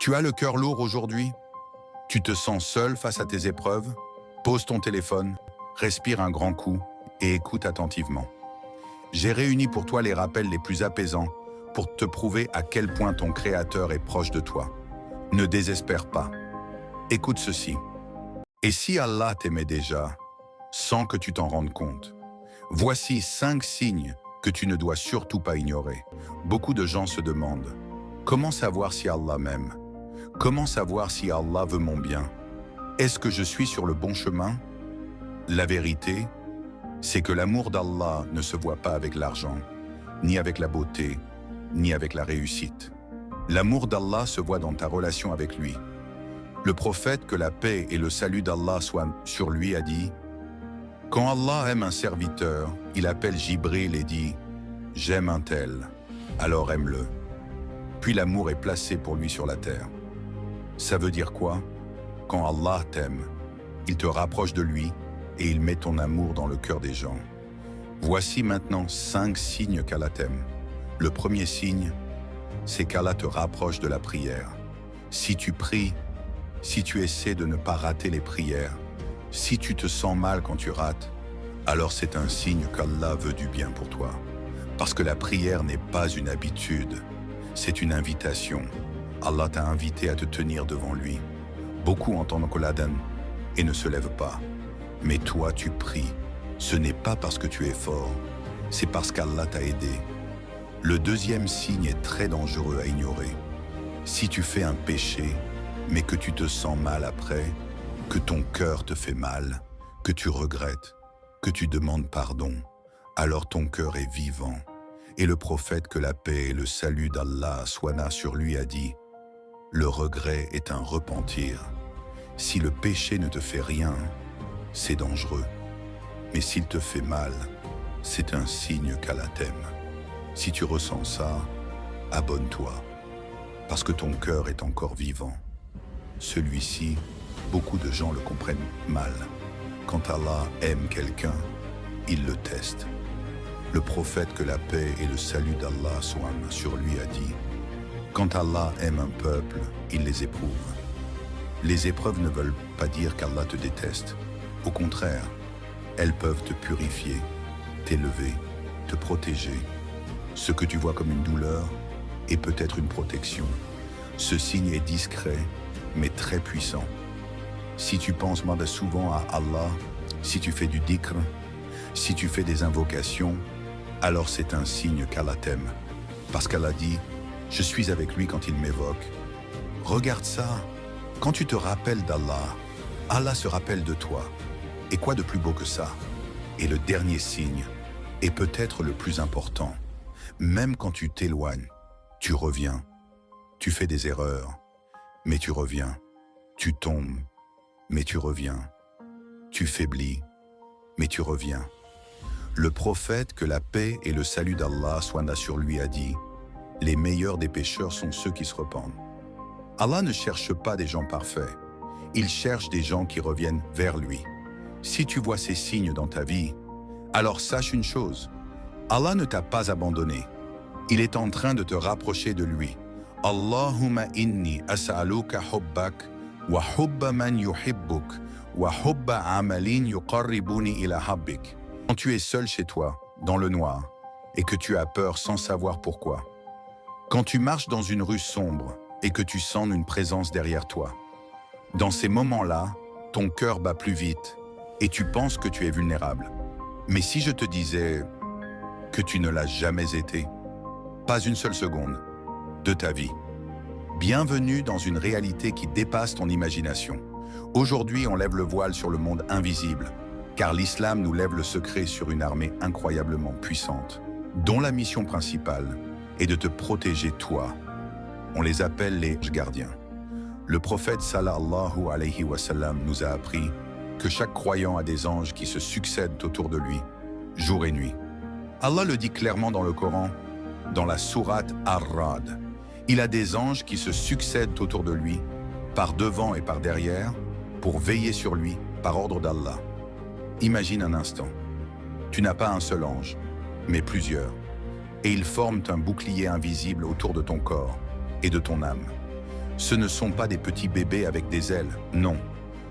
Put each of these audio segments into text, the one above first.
Tu as le cœur lourd aujourd'hui? Tu te sens seul face à tes épreuves? Pose ton téléphone, respire un grand coup et écoute attentivement. J'ai réuni pour toi les rappels les plus apaisants pour te prouver à quel point ton Créateur est proche de toi. Ne désespère pas. Écoute ceci. Et si Allah t'aimait déjà, sans que tu t'en rendes compte? Voici 5 signes que tu ne dois surtout pas ignorer. Beaucoup de gens se demandent, comment savoir si Allah m'aime? Comment savoir si Allah veut mon bien? Est-ce que je suis sur le bon chemin? La vérité, c'est que l'amour d'Allah ne se voit pas avec l'argent, ni avec la beauté, ni avec la réussite. L'amour d'Allah se voit dans ta relation avec lui. Le prophète, que la paix et le salut d'Allah soient sur lui, a dit « Quand Allah aime un serviteur, il appelle Jibril et dit « J'aime un tel, alors aime-le. » Puis l'amour est placé pour lui sur la terre. Ça veut dire quoi? Quand Allah t'aime, il te rapproche de lui et il met ton amour dans le cœur des gens. Voici maintenant 5 signes qu'Allah t'aime. Le premier signe, c'est qu'Allah te rapproche de la prière. Si tu pries, si tu essaies de ne pas rater les prières, si tu te sens mal quand tu rates, alors c'est un signe qu'Allah veut du bien pour toi. Parce que la prière n'est pas une habitude, c'est une invitation. Allah t'a invité à te tenir devant lui. Beaucoup entendent Qoladan et ne se lèvent pas. Mais toi, tu pries. Ce n'est pas parce que tu es fort, c'est parce qu'Allah t'a aidé. Le deuxième signe est très dangereux à ignorer. Si tu fais un péché, mais que tu te sens mal après, que ton cœur te fait mal, que tu regrettes, que tu demandes pardon, alors ton cœur est vivant. Et le prophète, que la paix et le salut d'Allah soient sur lui, a dit « Le regret est un repentir. Si le péché ne te fait rien, c'est dangereux. Mais s'il te fait mal, c'est un signe qu'Allah t'aime. Si tu ressens ça, abonne-toi, parce que ton cœur est encore vivant. » Celui-ci, beaucoup de gens le comprennent mal. Quand Allah aime quelqu'un, il le teste. Le prophète, que la paix et le salut d'Allah soient sur lui, a dit « Quand Allah aime un peuple, il les éprouve. » Les épreuves ne veulent pas dire qu'Allah te déteste. Au contraire, elles peuvent te purifier, t'élever, te protéger. Ce que tu vois comme une douleur est peut-être une protection. Ce signe est discret, mais très puissant. Si tu penses souvent à Allah, si tu fais du dhikr, si tu fais des invocations, alors c'est un signe qu'Allah t'aime. Parce qu'Allah dit « Je suis avec lui quand il m'évoque ». Regarde ça. Quand tu te rappelles d'Allah, Allah se rappelle de toi. Et quoi de plus beau que ça? Et le dernier signe est peut-être le plus important. Même quand tu t'éloignes, tu reviens. Tu fais des erreurs, mais tu reviens. Tu tombes, mais tu reviens. Tu faiblis, mais tu reviens. Le prophète, que la paix et le salut d'Allah soient sur lui, a dit « Les meilleurs des pécheurs sont ceux qui se repentent. » Allah ne cherche pas des gens parfaits. Il cherche des gens qui reviennent vers lui. Si tu vois ces signes dans ta vie, alors sache une chose. Allah ne t'a pas abandonné. Il est en train de te rapprocher de lui. Allahumma inni as'aluka hubbak wa hubba man yuhibbuk wa hubba amalin yuqarribuni ila habbik. Quand tu es seul chez toi, dans le noir, et que tu as peur sans savoir pourquoi. Quand tu marches dans une rue sombre et que tu sens une présence derrière toi. Dans ces moments-là, ton cœur bat plus vite et tu penses que tu es vulnérable. Mais si je te disais que tu ne l'as jamais été, pas une seule seconde de ta vie. Bienvenue dans une réalité qui dépasse ton imagination. Aujourd'hui, on lève le voile sur le monde invisible, car l'islam nous lève le secret sur une armée incroyablement puissante, dont la mission principale est de te protéger toi. On les appelle les gardiens. Le prophète sallallahu alayhi wa sallam nous a appris que chaque croyant a des anges qui se succèdent autour de lui, jour et nuit. Allah le dit clairement dans le Coran, dans la sourate Ar-Ra'd. Il a des anges qui se succèdent autour de lui, par devant et par derrière, pour veiller sur lui, par ordre d'Allah. Imagine un instant. Tu n'as pas un seul ange, mais plusieurs. Et ils forment un bouclier invisible autour de ton corps et de ton âme. Ce ne sont pas des petits bébés avec des ailes, non.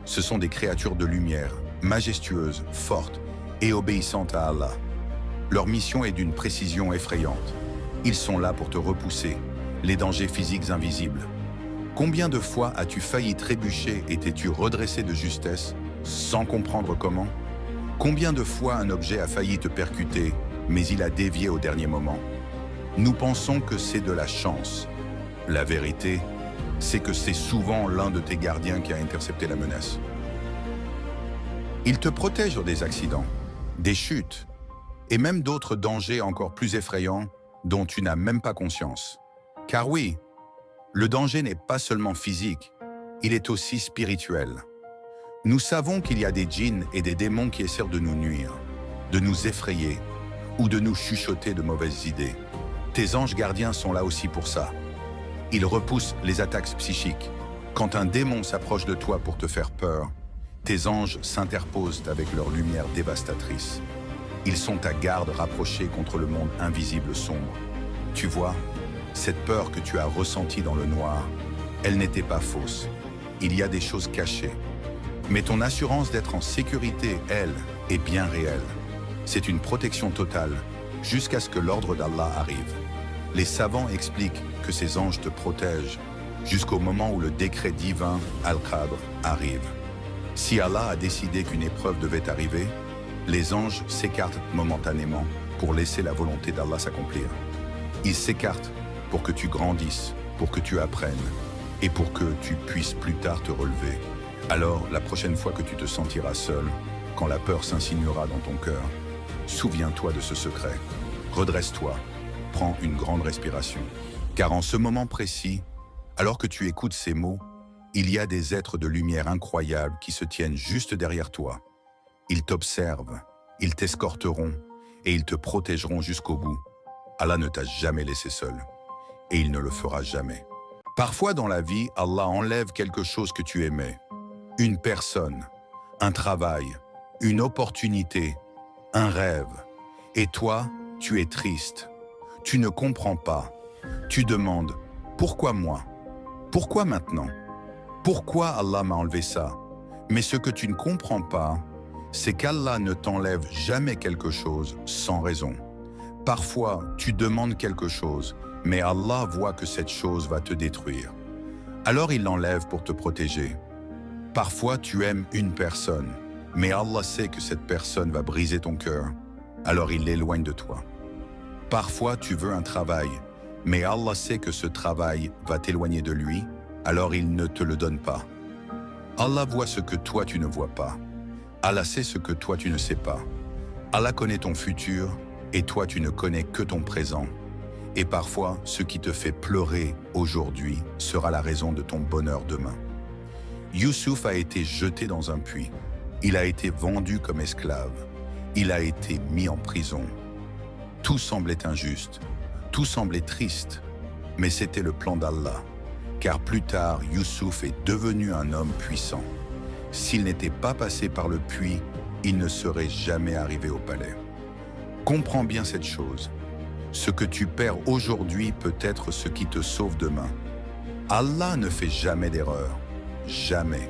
Ce sont des créatures de lumière, majestueuses, fortes et obéissantes à Allah. Leur mission est d'une précision effrayante. Ils sont là pour te repousser, les dangers physiques invisibles. Combien de fois as-tu failli trébucher et t'es-tu redressé de justesse, sans comprendre comment? Combien de fois un objet a failli te percuter, mais il a dévié au dernier moment? Nous pensons que c'est de la chance. La vérité, c'est que c'est souvent l'un de tes gardiens qui a intercepté la menace. Il te protège des accidents, des chutes, et même d'autres dangers encore plus effrayants dont tu n'as même pas conscience. Car oui, le danger n'est pas seulement physique, il est aussi spirituel. Nous savons qu'il y a des djinns et des démons qui essaient de nous nuire, de nous effrayer ou de nous chuchoter de mauvaises idées. Tes anges gardiens sont là aussi pour ça. Ils repoussent les attaques psychiques. Quand un démon s'approche de toi pour te faire peur, tes anges s'interposent avec leur lumière dévastatrice. Ils sont ta garde rapprochée contre le monde invisible sombre. Tu vois, cette peur que tu as ressentie dans le noir, elle n'était pas fausse. Il y a des choses cachées. Mais ton assurance d'être en sécurité, elle, est bien réelle. C'est une protection totale, jusqu'à ce que l'ordre d'Allah arrive. Les savants expliquent que ces anges te protègent jusqu'au moment où le décret divin, Al-Qadr, arrive. Si Allah a décidé qu'une épreuve devait arriver, les anges s'écartent momentanément pour laisser la volonté d'Allah s'accomplir. Ils s'écartent pour que tu grandisses, pour que tu apprennes et pour que tu puisses plus tard te relever. Alors, la prochaine fois que tu te sentiras seul, quand la peur s'insinuera dans ton cœur, souviens-toi de ce secret. Redresse-toi, prends une grande respiration. Car en ce moment précis, alors que tu écoutes ces mots, il y a des êtres de lumière incroyables qui se tiennent juste derrière toi. Ils t'observent, ils t'escorteront et ils te protégeront jusqu'au bout. Allah ne t'a jamais laissé seul et il ne le fera jamais. Parfois dans la vie, Allah enlève quelque chose que tu aimais. Une personne, un travail, une opportunité, un rêve. Et toi, tu es triste. Tu ne comprends pas. Tu demandes, pourquoi moi? Pourquoi maintenant? Pourquoi Allah m'a enlevé ça? Mais ce que tu ne comprends pas, c'est qu'Allah ne t'enlève jamais quelque chose sans raison. Parfois, tu demandes quelque chose, mais Allah voit que cette chose va te détruire. Alors il l'enlève pour te protéger. Parfois, tu aimes une personne, mais Allah sait que cette personne va briser ton cœur. Alors il l'éloigne de toi. Parfois, tu veux un travail, mais Allah sait que ce travail va t'éloigner de lui, alors il ne te le donne pas. Allah voit ce que toi tu ne vois pas. Allah sait ce que toi tu ne sais pas. Allah connaît ton futur et toi tu ne connais que ton présent. Et parfois, ce qui te fait pleurer aujourd'hui sera la raison de ton bonheur demain. Youssouf a été jeté dans un puits. Il a été vendu comme esclave. Il a été mis en prison. Tout semblait injuste. Tout semblait triste. Mais c'était le plan d'Allah. Car plus tard, Youssouf est devenu un homme puissant. S'il n'était pas passé par le puits, il ne serait jamais arrivé au palais. Comprends bien cette chose. Ce que tu perds aujourd'hui peut être ce qui te sauve demain. Allah ne fait jamais d'erreur. Jamais.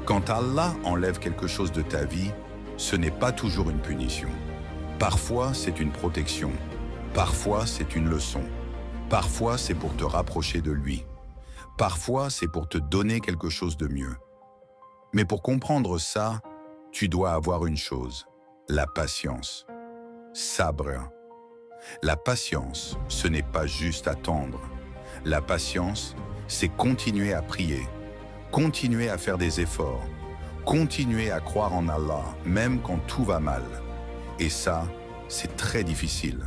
Quand Allah enlève quelque chose de ta vie, ce n'est pas toujours une punition. Parfois, c'est une protection. Parfois, c'est une leçon. Parfois, c'est pour te rapprocher de lui. Parfois, c'est pour te donner quelque chose de mieux. Mais pour comprendre ça, tu dois avoir une chose, la patience. Sabr. La patience, ce n'est pas juste attendre. La patience, c'est continuer à prier, continuer à faire des efforts, continuer à croire en Allah, même quand tout va mal. Et ça, c'est très difficile.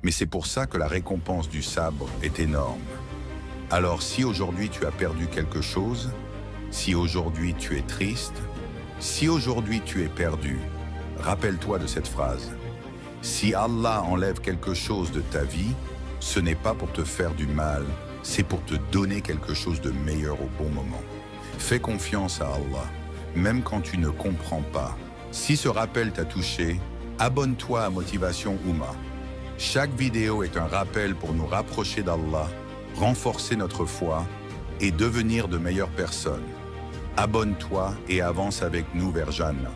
Mais c'est pour ça que la récompense du sabre est énorme. Alors si aujourd'hui tu as perdu quelque chose, si aujourd'hui tu es triste, si aujourd'hui tu es perdu, rappelle-toi de cette phrase. Si Allah enlève quelque chose de ta vie, ce n'est pas pour te faire du mal, c'est pour te donner quelque chose de meilleur au bon moment. Fais confiance à Allah, même quand tu ne comprends pas. Si ce rappel t'a touché, abonne-toi à Motivation Oumma. Chaque vidéo est un rappel pour nous rapprocher d'Allah, renforcer notre foi et devenir de meilleures personnes. Abonne-toi et avance avec nous vers Jeanne.